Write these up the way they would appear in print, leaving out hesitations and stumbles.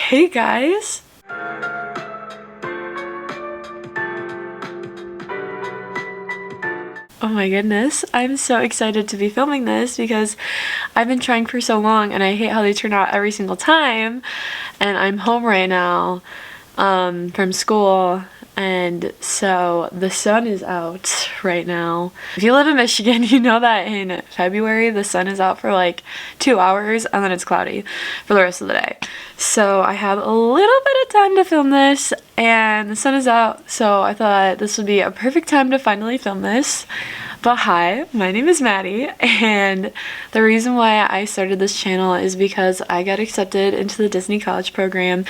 Hey guys! Oh my goodness, I'm so excited to be filming this because I've been trying for so long and I hate how they turn out every single time. And I'm home right now from school, and so the sun is out right now. If you live in Michigan, you know that in February the sun is out for like 2 hours and then it's cloudy for the rest of the day. So I have a little bit of time to film this and the sun is out, so I thought this would be a perfect time to finally film this. But hi, my name is Maddie, and the reason why I started this channel is because I got accepted into the Disney College program.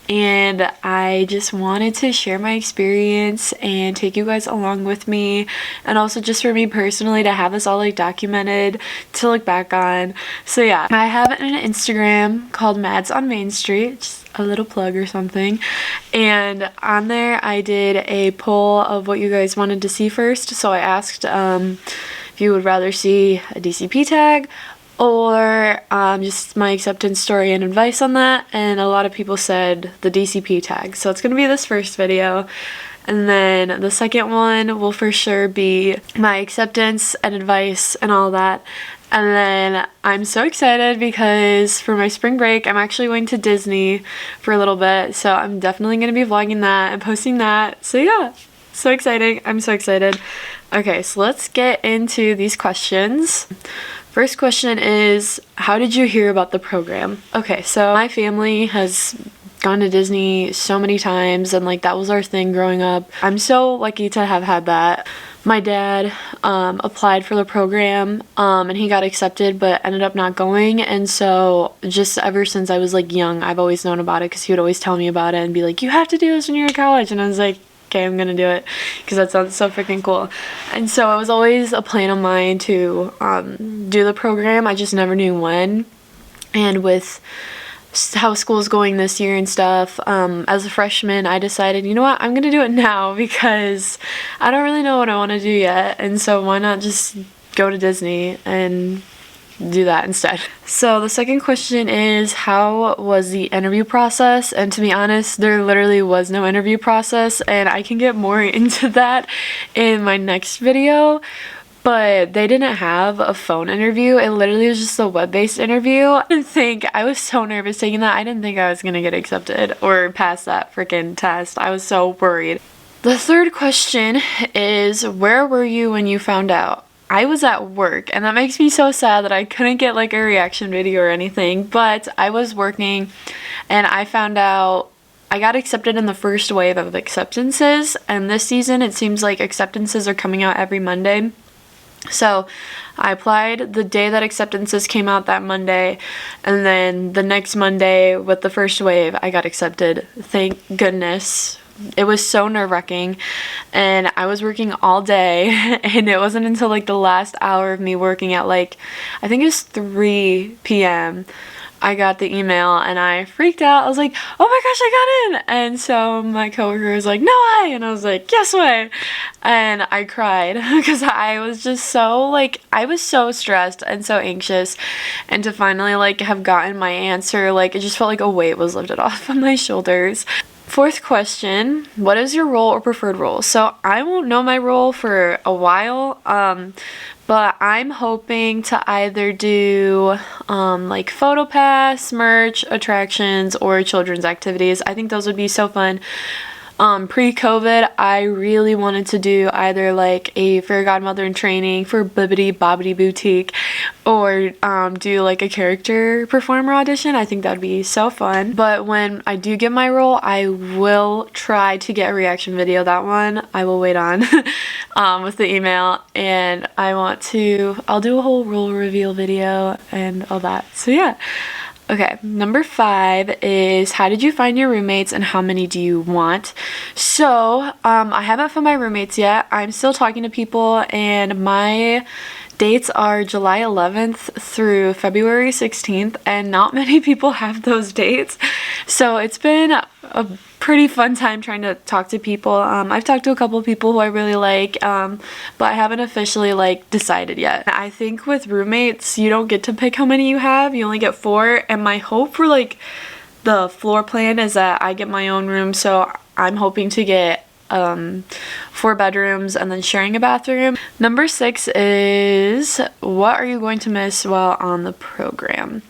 And I just wanted to share my experience and take you guys along with me, and also just for me personally to have this all like documented to look back on. So yeah, I have an Instagram called Mads on Main Street, just a little plug or something, and on there I did a poll of what you guys wanted to see first. So I asked if you would rather see a DCP tag or just my acceptance story and advice on that, and a lot of people said the DCP tag. So it's gonna be this first video, and then the second one will for sure be my acceptance and advice and all that. And then I'm so excited because for my spring break I'm actually going to Disney for a little bit, so I'm definitely gonna be vlogging that and posting that. So yeah, so exciting. I'm so excited. Okay, so let's get into these questions. First question is, how did you hear about the program? Okay, so my family has gone to Disney so many times, and like that was our thing growing up. I'm so lucky to have had that. My dad applied for the program and he got accepted but ended up not going, and so just ever since I was like young I've always known about it because he would always tell me about it and be like, you have to do this when you're in college, and I was like, okay, I'm gonna do it because that sounds so freaking cool. And so it was always a plan of mine to do the program. I just never knew when. And with how school's going this year and stuff, as a freshman I decided, you know what, I'm gonna do it now because I don't really know what I want to do yet, and so why not just go to Disney and do that instead. So the second question is, how was the interview process? And to be honest, there literally was no interview process, and I can get more into that in my next video. But they didn't have a phone interview. It literally was just a web-based interview. I was so nervous taking that. I didn't think I was gonna get accepted or pass that freaking test. I was so worried. The third question is, where were you when you found out? I was at work, and that makes me so sad that I couldn't get like a reaction video or anything, but I was working and I found out I got accepted in the first wave of acceptances, and this season it seems like acceptances are coming out every Monday. So I applied the day that acceptances came out, that Monday, and then the next Monday with the first wave I got accepted. Thank goodness. It was so nerve-wracking, and I was working all day, and it wasn't until like the last hour of me working at like, I think it was 3 p.m. I got the email and I freaked out. I was like, oh my gosh, I got in! And so my coworker was like, no way! And I was like, yes way! And I cried because I was just so like, I was so stressed and so anxious, and to finally like have gotten my answer, like it just felt like a weight was lifted off of my shoulders. Fourth question, what is your role or preferred role? So I won't know my role for a while, but I'm hoping to either do like PhotoPass, merch, attractions, or children's activities. I think those would be so fun. Pre-COVID, I really wanted to do either like a fairy godmother in training for Bibbidi Bobbidi Boutique, or do like a character performer audition. I think that'd be so fun. But when I do get my role, I will try to get a reaction video. That one I will wait on with the email, and I'll do a whole role reveal video and all that. So yeah. Okay, number 5 is, how did you find your roommates and how many do you want? So, I haven't found my roommates yet. I'm still talking to people, and my dates are July 11th through February 16th, and not many people have those dates. So it's been a pretty fun time trying to talk to people. I've talked to a couple of people who I really like, but I haven't officially like decided yet. I think with roommates, you don't get to pick how many you have. You only get 4, and my hope for like the floor plan is that I get my own room, so I'm hoping to get 4 bedrooms and then sharing a bathroom. Number 6 is, what are you going to miss while on the program?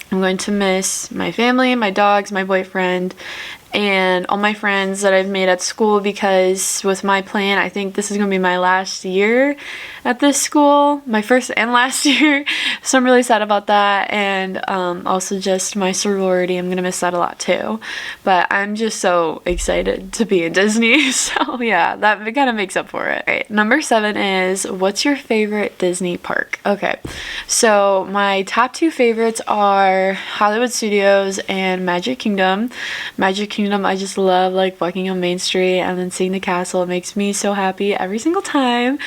I'm going to miss my family, my dogs, my boyfriend, and all my friends that I've made at school, because with my plan, I think this is going to be my last year at this school, my first and last year, so I'm really sad about that. And also just my sorority, I'm going to miss that a lot too, but I'm just so excited to be in Disney, so yeah, that kind of makes up for it. Right, number 7 is, what's your favorite Disney park? Okay, so my top 2 favorites are Hollywood Studios and Magic Kingdom. Magic Kingdom, I just love like walking on Main Street and then seeing the castle. It makes me so happy every single time.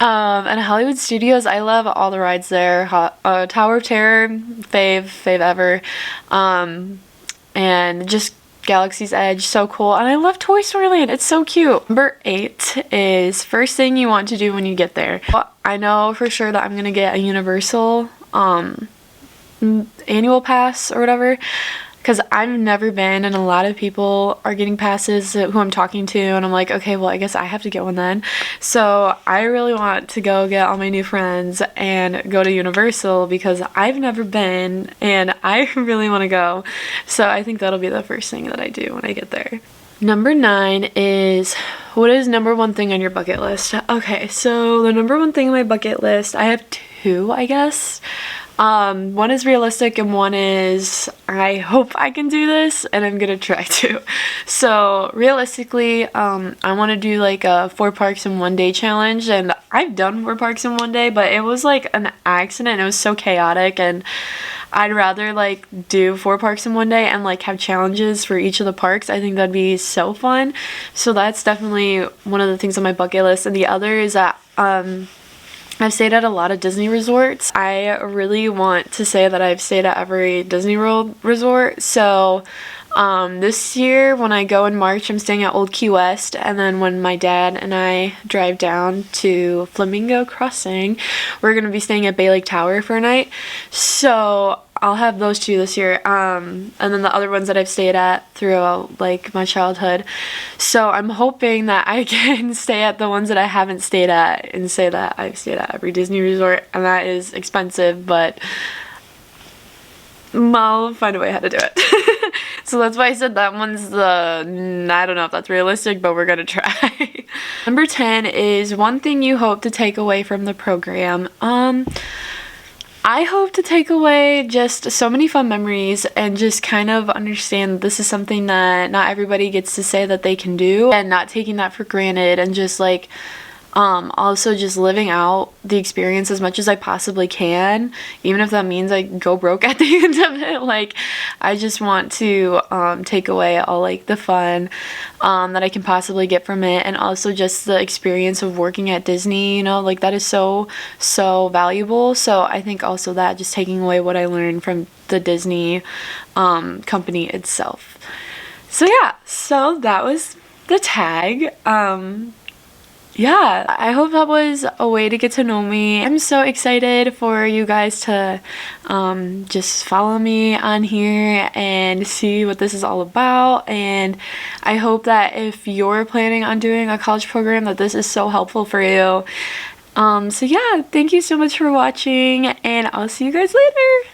And Hollywood Studios, I love all the rides there. Tower of Terror, fave ever. And just Galaxy's Edge, so cool. And I love Toy Story Land, it's so cute. Number 8 is, first thing you want to do when you get there. Well, I know for sure that I'm gonna get a Universal annual pass or whatever, because I've never been, and a lot of people are getting passes who I'm talking to, and I'm like, okay, well, I guess I have to get one then. So I really want to go get all my new friends and go to Universal, because I've never been and I really want to go. So I think that'll be the first thing that I do when I get there. Number 9 is, what is number 1 thing on your bucket list? Okay, so the number 1 thing on my bucket list, I have 2, I guess. One is realistic and one is, I hope I can do this and I'm gonna try to. So realistically, I want to do like a 4 parks in 1 day challenge, and I've done 4 parks in 1 day, but it was like an accident. It was so chaotic, and I'd rather like do 4 parks in 1 day and like have challenges for each of the parks. I think that'd be so fun. So that's definitely one of the things on my bucket list. And the other is that I've stayed at a lot of Disney resorts. I really want to say that I've stayed at every Disney World resort. So this year when I go in March, I'm staying at Old Key West, and then when my dad and I drive down to Flamingo Crossing, we're gonna be staying at Bay Lake Tower for a night. So I'll have those 2 this year, and then the other ones that I've stayed at throughout like my childhood. So I'm hoping that I can stay at the ones that I haven't stayed at and say that I've stayed at every Disney resort, and that is expensive, but I'll find a way how to do it. So that's why I said that one's the, I don't know if that's realistic, but we're gonna try. Number 10 is, one thing you hope to take away from the program. I hope to take away just so many fun memories and just kind of understand this is something that not everybody gets to say that they can do, and not taking that for granted, and just like also just living out the experience as much as I possibly can, even if that means I go broke at the end of it. Like, I just want to take away all like the fun that I can possibly get from it, and also just the experience of working at Disney, you know, like that is so valuable. So I think also that just taking away what I learned from the Disney company itself. So yeah, so that was the tag. Yeah, I hope that was a way to get to know me. I'm so excited for you guys to just follow me on here and see what this is all about. And I hope that if you're planning on doing a college program, that this is so helpful for you. So yeah, thank you so much for watching, and I'll see you guys later.